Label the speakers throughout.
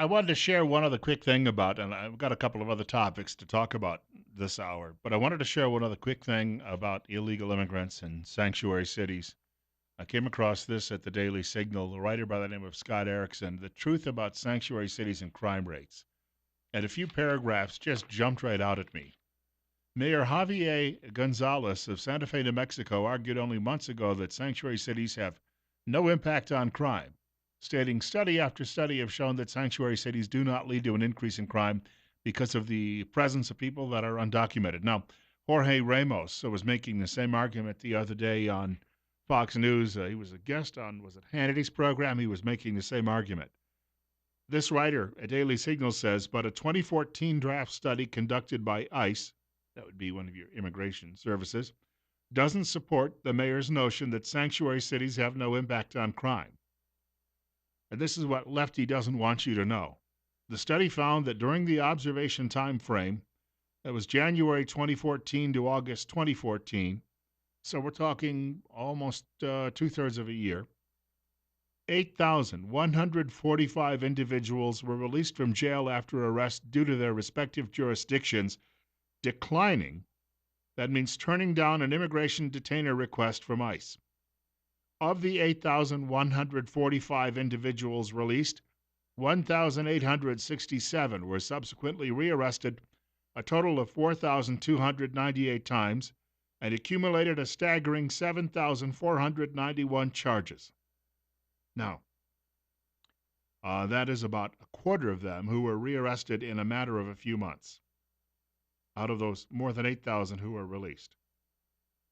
Speaker 1: I wanted to share one other quick thing about, and I've got a couple of other topics to talk about this hour, but I wanted to share one other quick thing about illegal immigrants and sanctuary cities. I came across this at the Daily Signal, a writer by the name of Scott Erickson, The Truth About Sanctuary Cities and Crime Rates. And a few paragraphs just jumped right out at me. Mayor Javier Gonzalez of Santa Fe, New Mexico, argued only months ago that sanctuary cities have no impact on crime, stating study after study have shown that sanctuary cities do not lead to an increase in crime because of the presence of people that are undocumented. Now, Jorge Ramos was making the same argument the other day on Fox News. He was a guest on, was it Hannity's program? He was making the same argument. This writer at Daily Signal says, but a 2014 draft study conducted by ICE, that would be one of your immigration services, doesn't support the mayor's notion that sanctuary cities have no impact on crime. And this is what Lefty doesn't want you to know. The study found that during the observation time frame, that was January 2014 to August 2014, so we're talking almost two-thirds of a year, 8,145 individuals were released from jail after arrest due to their respective jurisdictions declining. That means turning down an immigration detainer request from ICE. Of the 8,145 individuals released, 1,867 were subsequently rearrested, a total of 4,298 times, and accumulated a staggering 7,491 charges. Now, that is about a quarter of them who were rearrested in a matter of a few months, out of those more than 8,000 who were released.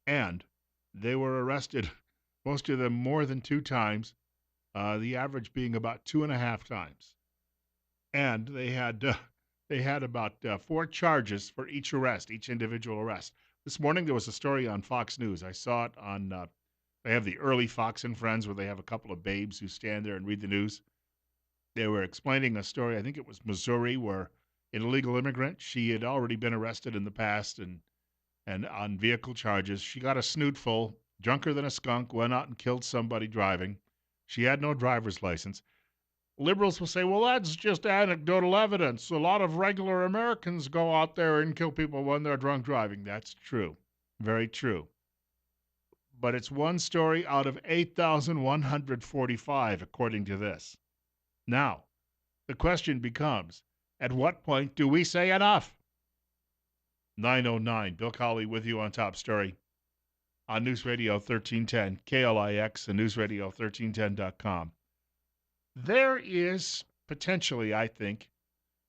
Speaker 1: And they were arrested, most of them more than two times, the average being about 2.5 times. And they had about four charges for each arrest, each individual arrest. This morning there was a story on Fox News. I saw it on. They have the early Fox and Friends where they have a couple of babes who stand there and read the news. They were explaining a story. I think it was Missouri, where an illegal immigrant. She had already been arrested in the past and on vehicle charges. She got a snoot full, drunker than a skunk, went out and killed somebody driving. She had no driver's license. Liberals will say, well, that's just anecdotal evidence. A lot of regular Americans go out there and kill people when they're drunk driving. That's true. Very true. But it's one story out of 8,145, according to this. Now, the question becomes, at what point do we say enough? 909, Bill Colley with you on Top Story on News Radio 1310, KLIX, and newsradio1310.com. There is potentially, I think,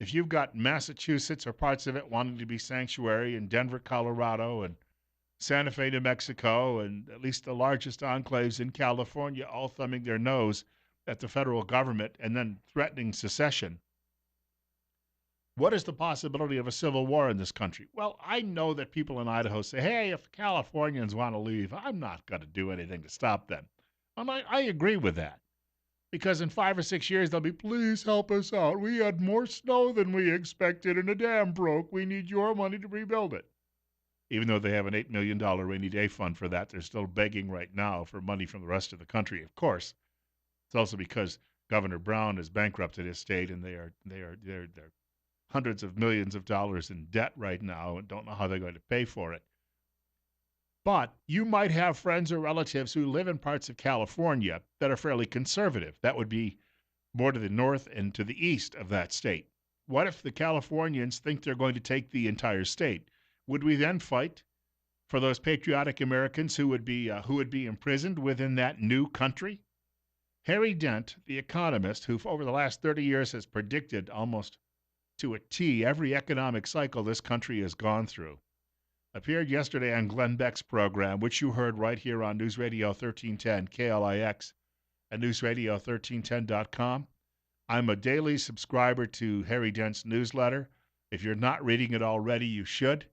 Speaker 1: if you've got Massachusetts or parts of it wanting to be sanctuary, and Denver, Colorado, and Santa Fe, New Mexico, and at least the largest enclaves in California all thumbing their nose at the federal government and then threatening secession. What is the possibility of a civil war in this country? Well, I know that people in Idaho say, hey, if Californians want to leave, I'm not going to do anything to stop them. I agree with that. Because in 5 or 6 years, they'll be, please help us out. We had more snow than we expected and the dam broke. We need your money to rebuild it. Even though they have an $8 million rainy day fund for that, they're still begging right now for money from the rest of the country, of course. It's also because Governor Brown has bankrupted his state and they're hundreds of millions of dollars in debt right now and don't know how they're going to pay for it. But you might have friends or relatives who live in parts of California that are fairly conservative. That would be more to the north and to the east of that state. What if the Californians think they're going to take the entire state? Would we then fight for those patriotic Americans who would be imprisoned within that new country? Harry Dent, the economist, who over the last 30 years has predicted almost to a T every economic cycle this country has gone through, appeared yesterday on Glenn Beck's program, which you heard right here on News Radio 1310, KLIX, and newsradio1310.com. I'm a daily subscriber to Harry Dent's newsletter. If you're not reading it already, you should.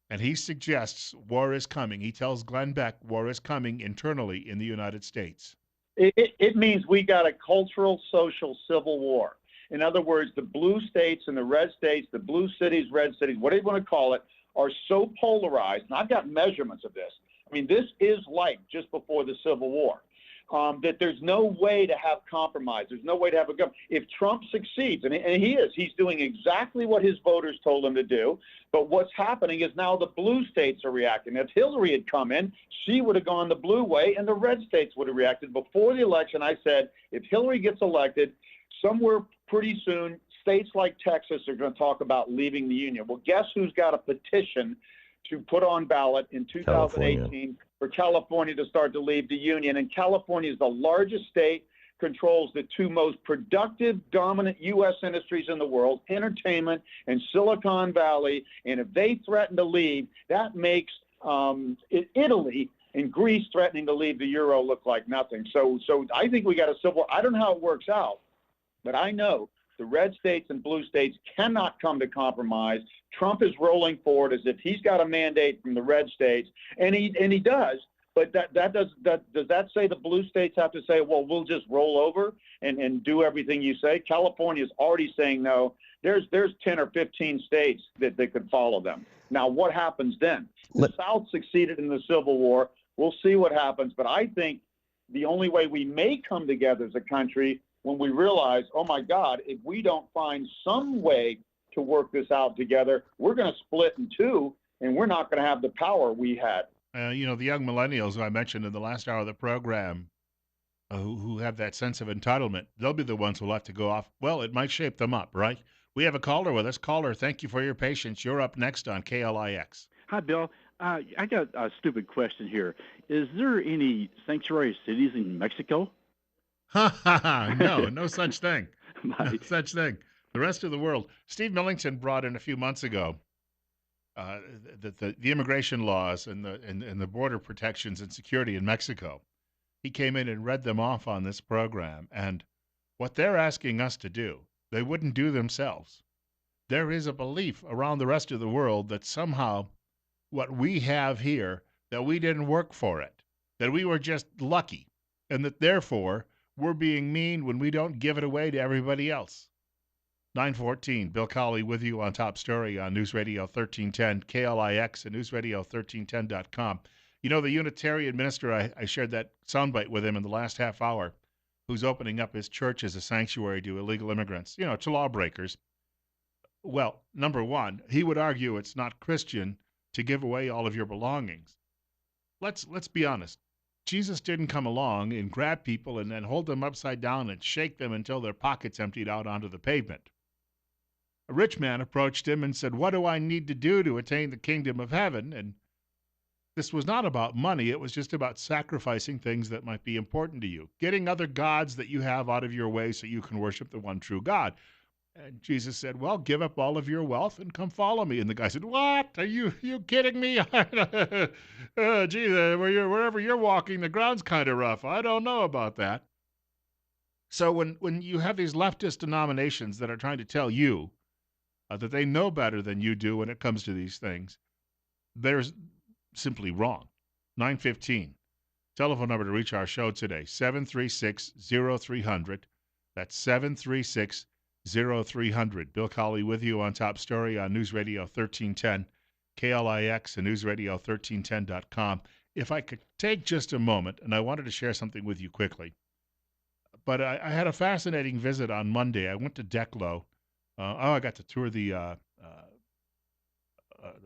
Speaker 1: And he suggests war is coming. He tells Glenn Beck war is coming internally in the United States.
Speaker 2: It means we got a cultural, social civil war. In other words, the blue states and the red states, the blue cities, red cities, whatever you want to call it, are so polarized, and I've got measurements of this. I mean, this is like just before the Civil War. that there's no way to have compromise. There's no way to have a government. If Trump succeeds, and he is, he's doing exactly what his voters told him to do. But what's happening is now the blue states are reacting. If Hillary had come in, she would have gone the blue way, and the red states would have reacted. Before the election, I said, if Hillary gets elected, somewhere pretty soon, states like Texas are going to talk about leaving the union. Well, guess who's got a petition to put on ballot in 2018
Speaker 3: California.
Speaker 2: for California to start to leave the union? And California is the largest state, controls the two most productive, dominant U.S. industries in the world, entertainment and Silicon Valley. And if they threaten to leave, that makes Italy and Greece threatening to leave the euro look like nothing. So I think we got a civil. I don't know how it works out, but I know the red states and blue states cannot come to compromise. Trump is rolling forward as if he's got a mandate from the red states, and he does. But does that say the blue states have to say, well, we'll just roll over and do everything you say? California is already saying no. There's 10 or 15 states that could follow them. Now, what happens then? The South succeeded in the Civil War. We'll see what happens. But I think the only way we may come together as a country when we realize, oh, my God, if we don't find some way to work this out together, we're going to split in two, and we're not going to have the power we had.
Speaker 1: The young millennials who I mentioned in the last hour of the program, who have that sense of entitlement, they'll be the ones who'll have to go off. Well, it might shape them up, right? We have a caller with us. Caller, thank you for your patience. You're up next on KLIX.
Speaker 4: Hi, Bill. I got a stupid question here. Is there any sanctuary cities in Mexico?
Speaker 1: No such thing. No
Speaker 4: My,
Speaker 1: such thing. The rest of the world. Steve Millington brought in a few months ago the immigration laws and the border protections and security in Mexico. He came in and read them off on this program. And what they're asking us to do, they wouldn't do themselves. There is a belief around the rest of the world that somehow what we have here, that we didn't work for it, that we were just lucky, and that therefore we're being mean when we don't give it away to everybody else. 9:14, Bill Colley with you on Top Story on News Radio 1310, KLIX, and newsradio1310.com. You know, the Unitarian minister, I shared that soundbite with him in the last half hour, who's opening up his church as a sanctuary to illegal immigrants, to lawbreakers. Well, number one, he would argue it's not Christian to give away all of your belongings. Let's be honest. Jesus didn't come along and grab people and then hold them upside down and shake them until their pockets emptied out onto the pavement. A rich man approached him and said, "What do I need to do to attain the kingdom of heaven?" And this was not about money. It was just about sacrificing things that might be important to you, getting other gods that you have out of your way so you can worship the one true God. And Jesus said, "Well, give up all of your wealth and come follow me." And the guy said, "What? Are you kidding me? Gee, wherever you're walking, the ground's kind of rough. I don't know about that." So when you have these leftist denominations that are trying to tell you that they know better than you do when it comes to these things, they're simply wrong. 9:15. Telephone number to reach our show today, 736-0300. That's 736-0300. Bill Colley with you on Top Story on News Radio 1310, KLIX, and newsradio1310.com. If I could take just a moment, and I wanted to share something with you quickly, but I had a fascinating visit on Monday. I went to Declo. I got to tour the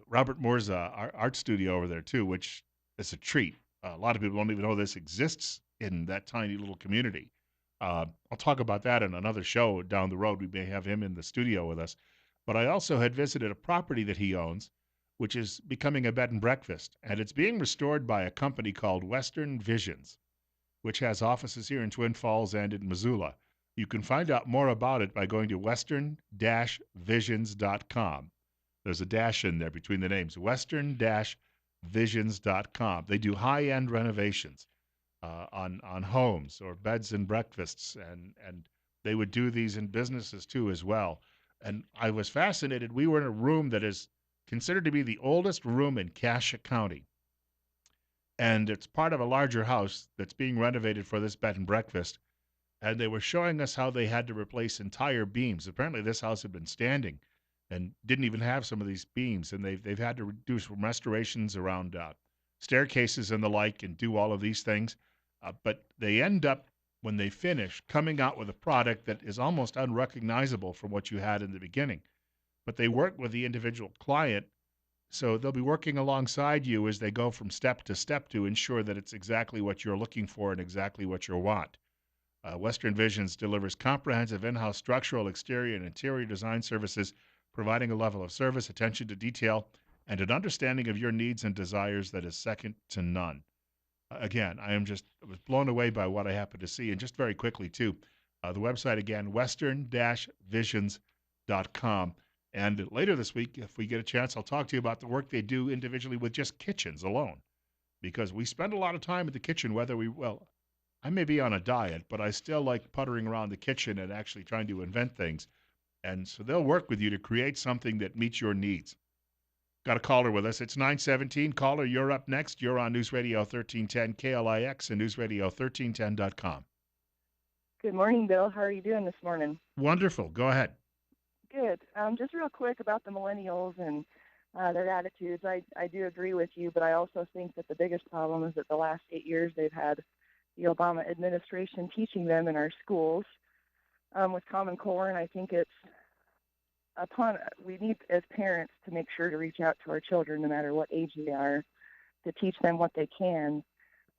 Speaker 1: Robert Moore's art studio over there, too, which is a treat. A lot of people don't even know this exists in that tiny little community. I'll talk about that in another show down the road. We may have him in the studio with us. But I also had visited a property that he owns, which is becoming a bed and breakfast. And it's being restored by a company called Western Visions, which has offices here in Twin Falls and in Missoula. You can find out more about it by going to western-visions.com. There's a dash in there between the names, western-visions.com. They do high-end renovations on homes or beds and breakfasts, and they would do these in businesses too as well. And I was fascinated. We were in a room that is considered to be the oldest room in Cassia County, and it's part of a larger house that's being renovated for this bed and breakfast. And they were showing us how they had to replace entire beams. Apparently, this house had been standing and didn't even have some of these beams, and they've had to do some restorations around staircases and the like, and do all of these things. But they end up, when they finish, coming out with a product that is almost unrecognizable from what you had in the beginning. But they work with the individual client, so they'll be working alongside you as they go from step to step to ensure that it's exactly what you're looking for and exactly what you want. Western Visions delivers comprehensive in-house structural, exterior, and interior design services, providing a level of service, attention to detail, and an understanding of your needs and desires that is second to none. Again, I was blown away by what I happened to see. And just very quickly, too, the website again, western-visions.com. And later this week, if we get a chance, I'll talk to you about the work they do individually with just kitchens alone. Because we spend a lot of time in the kitchen, I may be on a diet, but I still like puttering around the kitchen and actually trying to invent things. And so they'll work with you to create something that meets your needs. Got a caller with us. It's 917. Caller, you're up next. You're on News Radio 1310 KLIX and newsradio1310.com.
Speaker 3: Good morning, Bill. How are you doing this morning?
Speaker 1: Wonderful. Go ahead.
Speaker 3: Good. Just real quick about the millennials and their attitudes. I do agree with you, but I also think that the biggest problem is that the last 8 years they've had the Obama administration teaching them in our schools with Common Core, and I think we need as parents to make sure to reach out to our children, no matter what age they are, to teach them what they can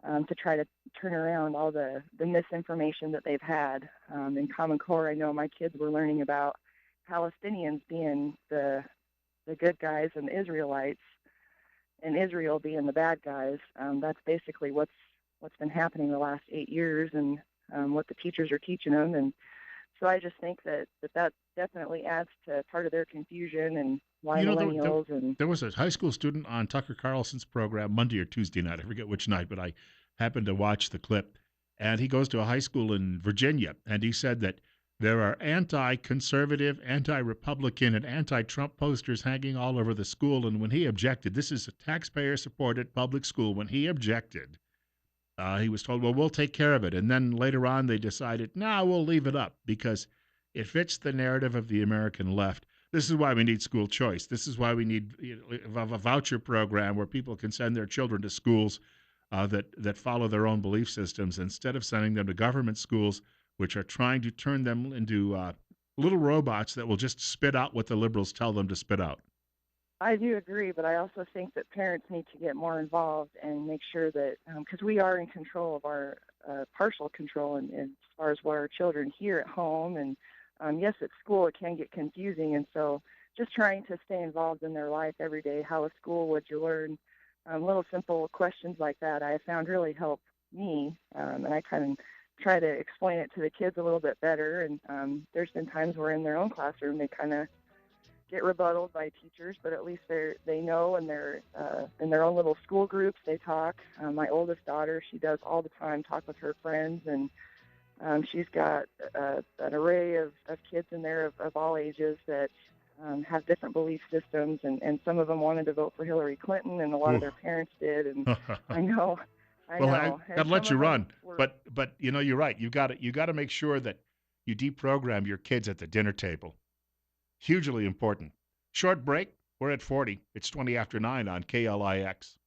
Speaker 3: to try to turn around all the misinformation that they've had. In Common Core, I know my kids were learning about Palestinians being the good guys and the Israelites, and Israel being the bad guys. That's basically what's been happening the last 8 years, and what the teachers are teaching them. And so I just think that definitely adds to part of their confusion and why millennials.
Speaker 1: There was a high school student on Tucker Carlson's program Monday or Tuesday night. I forget which night, but I happened to watch the clip. And he goes to a high school in Virginia, and he said that there are anti-conservative, anti-Republican, and anti-Trump posters hanging all over the school. And when he objected, this is a taxpayer-supported public school, when he objected, he was told, well, we'll take care of it. And then later on, they decided, no, we'll leave it up because it fits the narrative of the American left. This is why we need school choice. This is why we need a voucher program where people can send their children to schools that follow their own belief systems instead of sending them to government schools, which are trying to turn them into little robots that will just spit out what the liberals tell them to spit out.
Speaker 3: I do agree, but I also think that parents need to get more involved and make sure that, because we are in control of our partial control as far as what our children hear at home. And yes, at school it can get confusing. And so just trying to stay involved in their life every day. How at school would you learn? Little simple questions like that I have found really help me. And I kind of try to explain it to the kids a little bit better. And there's been times where in their own classroom they kind of get rebutted by teachers, but at least they know, and they're in their own little school groups. They talk. My oldest daughter, she does all the time talk with her friends, and she's got an array of kids in there of all ages that have different belief systems, and some of them wanted to vote for Hillary Clinton, and a lot of their parents did. And I know.
Speaker 1: I gotta let you run, but you're right. You got to make sure that you deprogram your kids at the dinner table. Hugely important. Short break. We're at 40. It's 20 after 9 on KLIX.